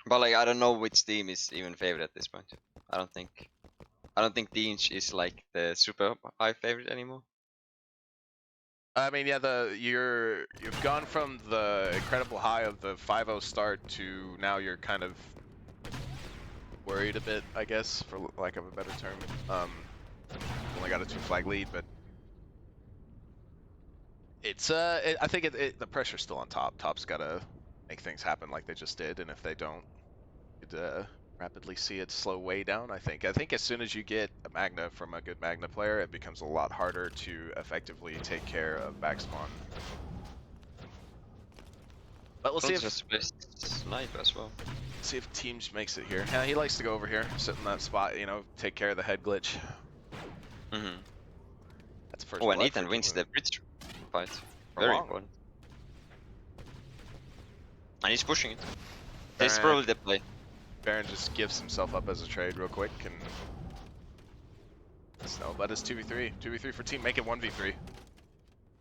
But like I don't know which team is even favorite at this point. I don't think Teamge is like the super high favorite anymore. I mean, yeah, you've gone from the incredible high of the 5-0 start to now you're kind of worried a bit, I guess, for lack of a better term. Only got a 2-flag lead, but it's I think the pressure's still on top. Top's gotta make things happen like they just did, and if they don't, you'd rapidly see it slow way down. I think as soon as you get a Magna from a good Magna player, it becomes a lot harder to effectively take care of backspawn. But we'll see if snipe as well. See if Teamge makes it here. Yeah, he likes to go over here, sit in that spot, you know, take care of the head glitch. Mm-hmm. That's first. Oh, and Ethan wins the bridge fight. Very important. And he's pushing it. This is Baron- probably the play. Baron just gives himself up as a trade real quick and Snowbutt is 2v3. 2v3 for team, make it 1v3.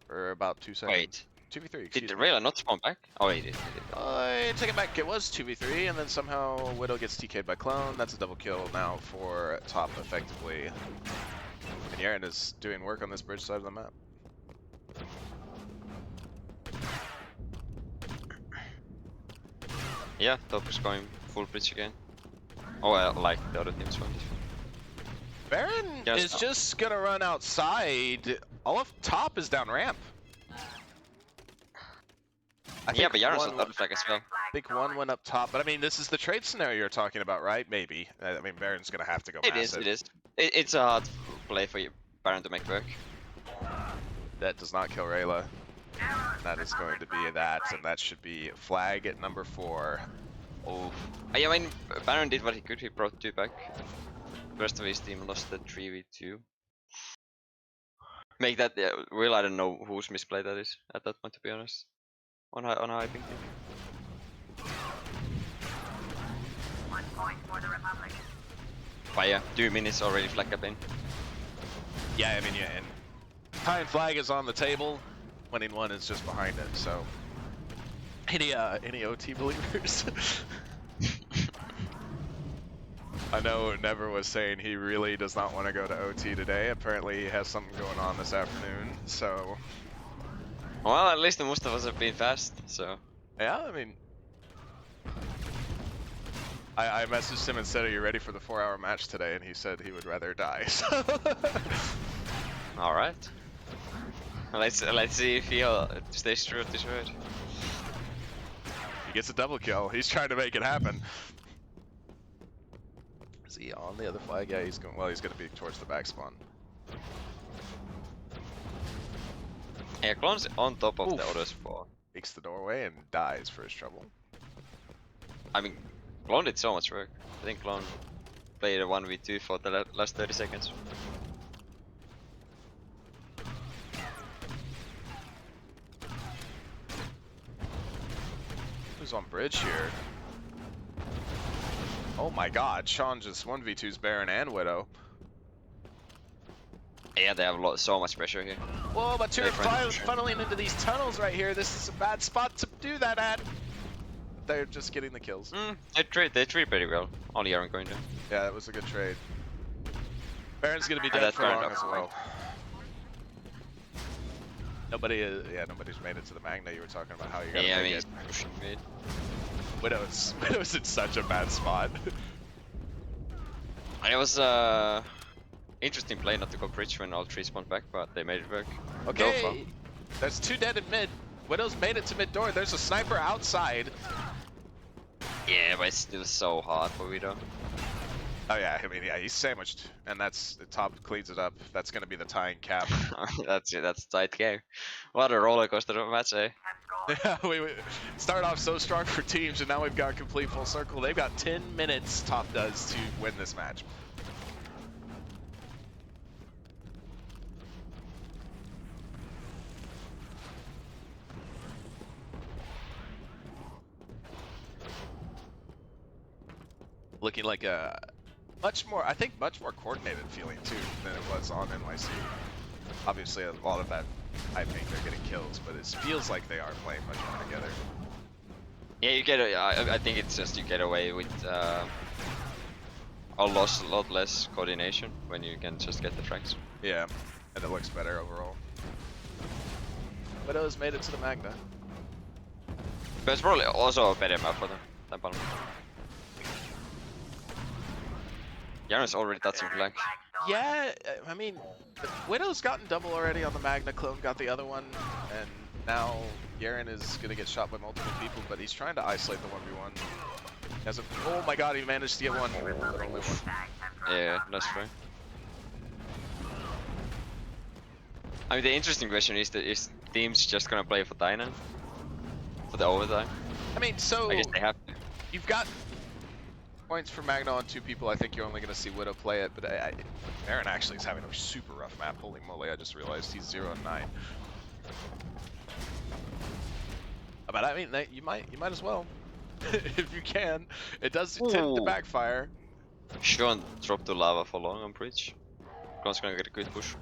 For about 2 seconds. Wait, 2v3, did excuse the me. Rayla not spawn back? Oh, he did. I take it back, it was 2v3, and then somehow Widow gets TK'd by Clone. That's a double kill now for top effectively. And Yaren is doing work on this bridge side of the map. Yeah, top is going full bridge again. Oh, well, like the other teams one. Baron Yes, is no. just gonna run outside. All of top is down ramp. Yeah, but Yaron's one, on other flag as well. I think one went up top, but I mean, this is the trade scenario you're talking about, right? Maybe. I mean, Baron's gonna have to go It is, massive. it is. It's a hard play for you, Baron to make work. That does not kill Rayla. That is going to be that, and that should be flag at number 4. Oh. I mean, Baron did what he could, he brought 2 back. The rest of his team lost the 3v2. Make that, Will, I don't know whose misplay that is at that point, to be honest. On hyping him. 1 point for the Republic. But yeah, 2 minutes already flag cap in. Yeah, I mean, yeah, and tying flag is on the table. Winning 1 is just behind it, so. Any OT believers? I know Never was saying he really does not want to go to OT today. Apparently he has something going on this afternoon, so. Well, at least the most of us have been fast, so. Yeah, I mean. I messaged him and said, are you ready for the 4-hour match today? And he said he would rather die, so. Alright. Let's see if he stays true to his word. He gets a double kill. He's trying to make it happen. Is he on the other flag? Yeah, he's going. Well, he's going to be towards the back spawn. Yeah, Clone's on top of Oof. the other spawn. Makes the doorway and dies for his trouble. I mean, Clone did so much work. I think Clone played a 1v2 for the last 30 seconds. Who's on bridge here? Oh my god, Sean just 1v2's Baron and Widow. Yeah, they have so much pressure here. Whoa, but you're They're trying to- funneling into these tunnels right here. This is a bad spot to do that at. They're just getting the kills. They trade pretty well. Only Aaron going down. Yeah, that was a good trade. Baron's gonna be And dead that's for fair long enough. as well. Nobody's made it to the Magna. You were talking about how you gotta Yeah, I make mean, it. he's pushing mid. Widow's in such a bad spot. And it was interesting play not to go bridge when all 3 spawned back, but they made it work. Okay, there's 2 dead in mid. Widow's made it to mid door. There's a sniper outside. Yeah, but it's still so hard for Widow. Oh yeah, I mean, yeah, he's sandwiched, and that's the top cleans it up. That's gonna be the tying cap. That's it, that's a tight game. What a roller coaster of a match, eh? Yeah, we started off so strong for teams, and now we've got complete full circle. They've got 10 minutes, top does, to win this match. Looking like a much more coordinated feeling too than it was on NYC. Obviously, a lot of that, I think they're getting kills, but it feels like they are playing much more together. Yeah, you get. I think it's just you get away with a lot less coordination when you can just get the frags. Yeah, and it looks better overall. Widow's made it to the Magna. But it's probably also a better map for them than Palm. Yaron's already touching flag. Yeah, I mean, Widow's gotten double already on the Magna, Clone got the other one, and now Yaren is gonna get shot by multiple people, but he's trying to isolate the 1v1. Has a, oh my god, he managed to get one. Only one. Yeah, that's fair. I mean, the interesting question is is teams just gonna play for Dyna for the overtime? I mean, so I guess they have to. you've got points for Magna on 2 people. I think you're only going to see Widow play it, but Aaron actually is having a super rough map. Holy moly, I just realized he's 0 and 9. But I mean, you might as well, if you can. It does tend to Ooh. backfire. Sean dropped the lava for long on bridge. Glon's gonna get a good push.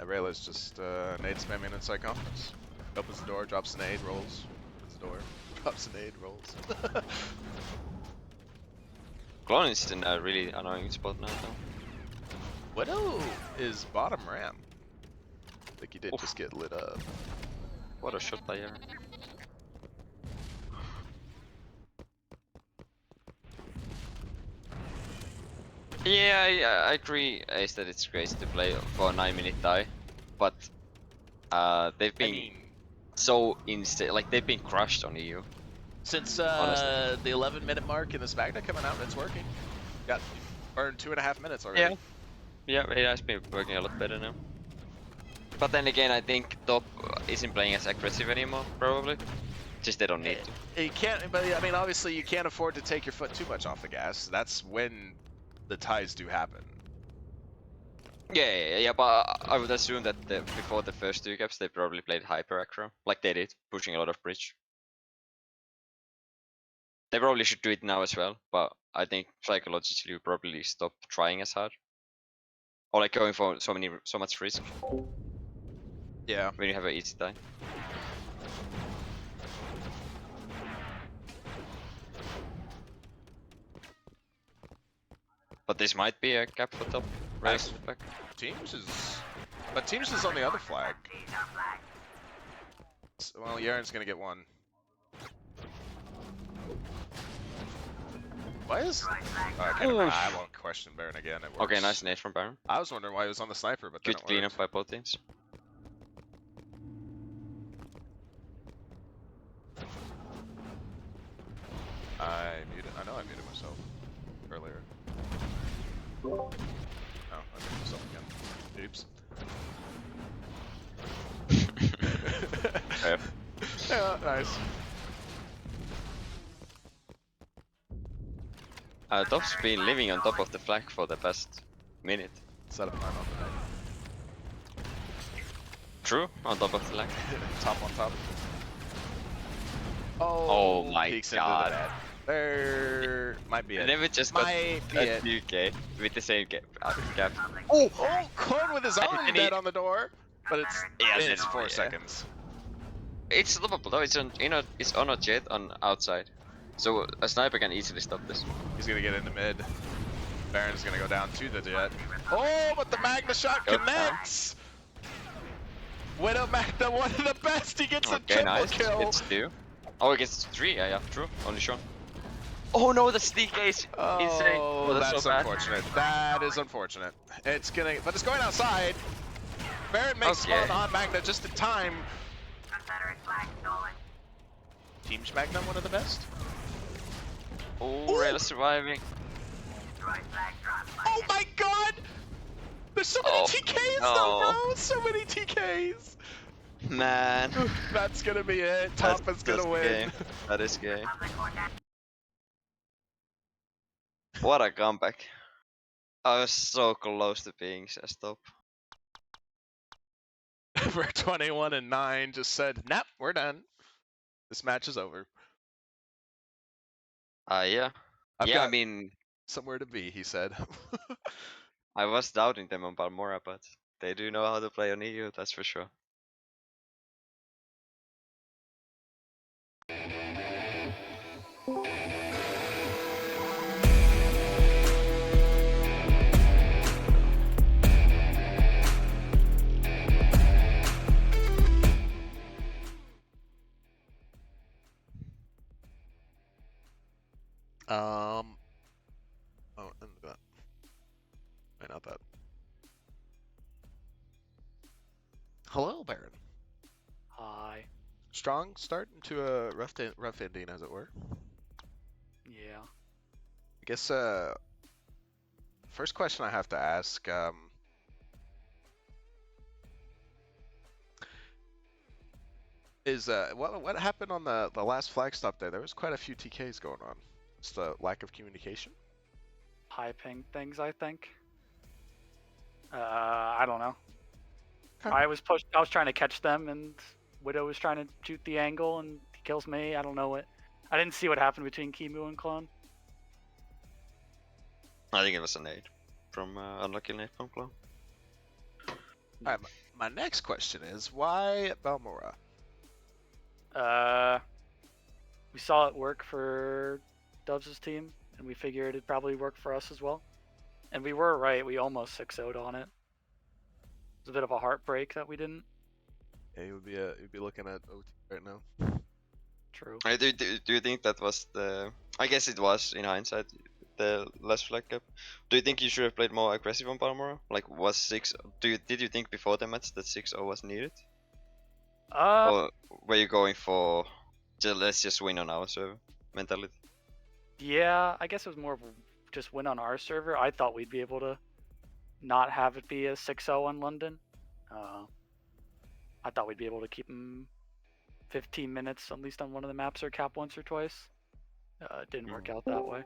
Rayla's just nade spamming inside conference. Opens the door, drops the nade, rolls. Opens the door, drops the nade, rolls. Glon is in a really annoying spot now though. Widow is bottom ramp. I think he did Oof. just get lit up. What a shot by Aaron. Yeah, I agree, Ace, that it's crazy to play for a 9-minute die, but they've been I mean, so instant, like they've been crushed on EU. since Honestly. the 11-minute mark in this Magna coming out, it's working. Got burned 2.5 minutes already. Yeah, it has been working a lot better now. But then again, I think top isn't playing as aggressive anymore, probably. Just they don't need to. You can't, but I mean, obviously you can't afford to take your foot too much off the gas. That's when the ties do happen. Yeah, but I would assume that before the first 2 gaps, they probably played hyper aggro, like they did, pushing a lot of bridge. They probably should do it now as well, but I think psychologically you probably stop trying as hard. Or like going for so much risk Yeah. when you have an easy die. But this might be a gap for top. Rails in the back. Teamge is, but Teamge is on the other flag. Well, Yaren's gonna get one. Why is? I won't question Baron again. It works. Okay, nice nade from Baron. I was wondering why he was on the sniper, but then Good it cleanup worked. by both teams. I know I muted myself earlier. Oh, I muted myself again. Oops. Yeah. Yeah, nice. Top's been living on top of the flag for the past minute. Set up 9 on the True, on top of the flag. night. Top on top. Oh my peeks God. Into the net. There might be it. And then we just got Might be a it. 2K with the same gap. Oh, Clone with his own And dead on the door. But it's 4 yeah. seconds. It's stoppable though. It's on a jet on outside, so a sniper can easily stop this. He's gonna get into mid. Baron's gonna go down to the jet. Oh, but the Magna shot Go connects! Widow Magna, one of the best! He gets a Okay, triple nice. kill! It's 2. Oh, it gets 3. Yeah, true. Only Sean. Oh no, that's DK's. Insane. Oh, that's so bad. unfortunate. That is unfortunate. It's gonna, but it's going outside. Baron makes Okay. spawn on Magna just in time. Teamge Magna, one of the best. Oh, Rail is surviving. Oh my god! There's so many Oh, TKs no. though, bro! So many TKs! Man. That's gonna be it. Top is gonna win. Game. That is game. What a comeback. I was so close to being as top. We're 21 and 9. Just said, "Nap, we're done. This match is over." Yeah. I've I got mean, somewhere to be, he said. I was doubting them on Balmora, but they do know how to play on EU, that's for sure. Oh, and that. Wait, not that. Hello, Baron. Hi. Strong start into a rough ending, as it were. Yeah. I guess, first question I have to ask, is, what happened on the last flag stop there? There was quite a few TKs going on. It's the lack of communication? High ping things, I think. I don't know. I was trying to catch them, and Widow was trying to shoot the angle, and he kills me. I don't know what. I didn't see what happened between Kimu and Clone. I think it was a nade from unlucky nade from Clone. All right, my next question is why Balmora? We saw it work for Dubs' team, and we figured it'd probably work for us as well. And we were right. We almost 6-0'd on it. It's a bit of a heartbreak that we didn't. Yeah, you'd be looking at OT right now. True. Do you think that was the? I guess it was in hindsight the last flag up. Do you think you should have played more aggressive on Balmora? Like was 6? Did you think before the match that 6-0 was needed? Or were you going for let's just win on our server mentality? Yeah, I guess it was more of just win on our server. I thought we'd be able to not have it be a 6-0 on London. I thought we'd be able to keep them 15 minutes at least on one of the maps or cap once or twice. It didn't work out that way.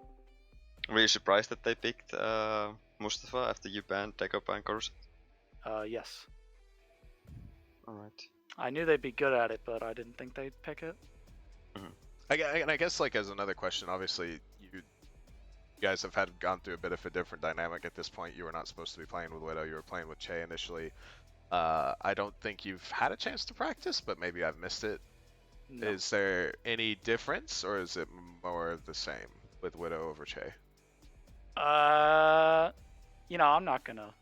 Were you surprised that they picked Mustafa after you banned Dagoba and Coruscant? Yes. Alright. I knew they'd be good at it, but I didn't think they'd pick it. I guess like as another question, obviously you guys have gone through a bit of a different dynamic at this point. You were not supposed to be playing with Widow. You were playing with Che initially. I don't think you've had a chance to practice, but maybe I've missed it. No. Is there any difference, or is it more of the same with Widow over Che? I'm not gonna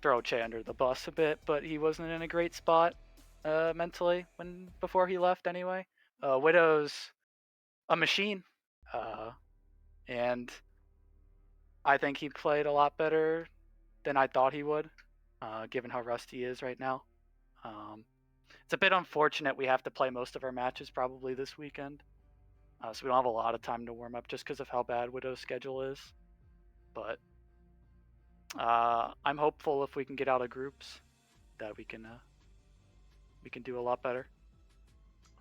throw Che under the bus a bit, but he wasn't in a great spot mentally before he left anyway. Widow's a machine, and I think he played a lot better than I thought he would, given how rusty he is right now. It's a bit unfortunate we have to play most of our matches probably this weekend, so we don't have a lot of time to warm up just because of how bad Widow's schedule is. But I'm hopeful if we can get out of groups that we can do a lot better.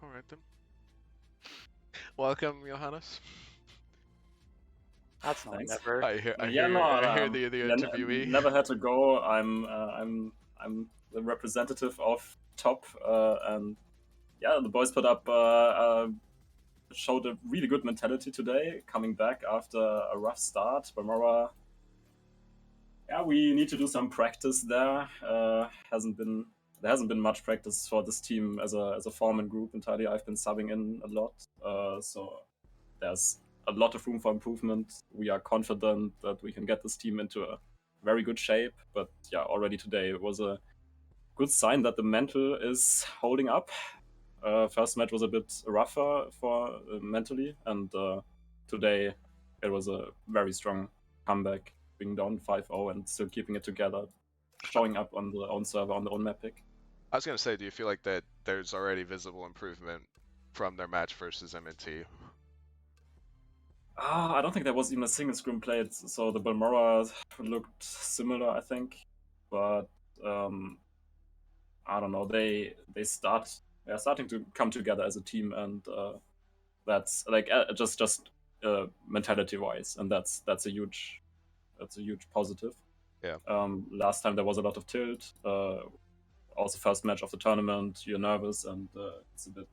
All right then. Welcome, Johannes. That's not Thanks. never. I hear the interviewee. Never had to go. I'm the representative of Top, and yeah, the boys put up showed a really good mentality today, coming back after a rough start. Balmora, yeah, we need to do some practice there. There hasn't been much practice for this team as a foreman group entirely. I've been subbing in a lot, so there's a lot of room for improvement. We are confident that we can get this team into a very good shape. But yeah, already today it was a good sign that the mental is holding up. First match was a bit rougher for mentally, and today it was a very strong comeback, being down 5-0 and still keeping it together, showing up on the own server on the own map pick. I was gonna say, do you feel like that there's already visible improvement from their match versus MNT? I don't think there was even a single scrim played, so the Balmora looked similar, I think, but I don't know. They're starting to come together as a team, and that's like just mentality wise, and that's a huge positive. Yeah. Last time there was a lot of tilt. Also, first match of the tournament, you're nervous, and it's a bit.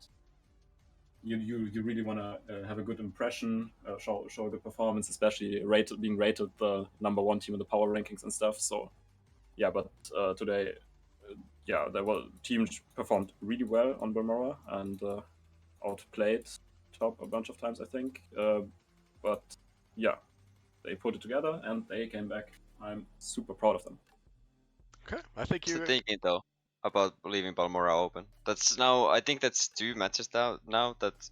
You really want to have a good impression, show a good performance, especially being rated the #1 team in the power rankings and stuff. So, yeah, but today, Teamge performed really well on Balmora and outplayed Top a bunch of times, I think. But yeah, they put it together and they came back. I'm super proud of them. Okay, I think What's the thinking though about leaving Balmora open? That's now. I think that's 2 matches now that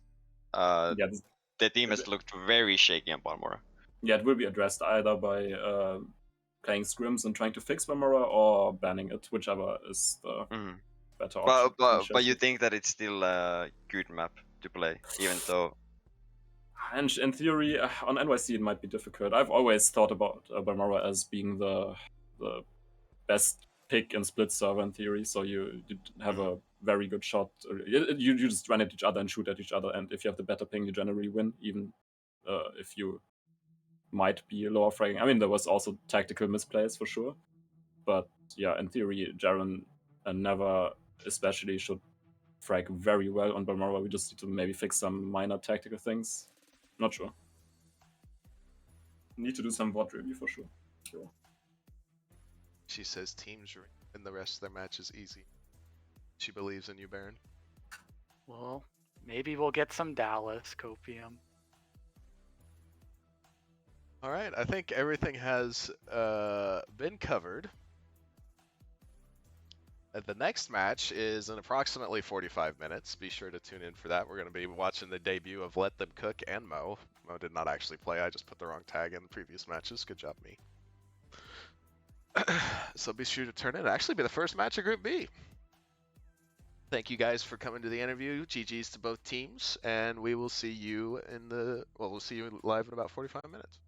the team has looked very shaky on Balmora. Yeah, it will be addressed either by playing scrims and trying to fix Balmora or banning it, whichever is the better option. But you think that it's still a good map to play, even though. And in theory, on NYC it might be difficult. I've always thought about Balmora as being the best pick in split server in theory. So you have a very good shot. You just run at each other and shoot at each other, and if you have the better ping, you generally win, even if you might be lower fragging. I mean, there was also tactical misplays for sure, but yeah, in theory, Jaren and never especially should frag very well on Balmora. We just need to maybe fix some minor tactical things. Not sure. Need to do some VOD review for sure. She says Teamge win the rest of their matches easy. She believes in you, Baron. Well, maybe we'll get some Dallas Copium. All right, I think everything has been covered. The next match is in approximately 45 minutes. Be sure to tune in for that. We're going to be watching the debut of Let Them Cook and Mo. Mo did not actually play. I just put the wrong tag in the previous matches. Good job, me. So be sure to turn in. It'll actually be the first match of Group B. Thank you guys for coming to the interview. GG's to both teams, and we will see you in the, well, we'll see you live in about 45 minutes.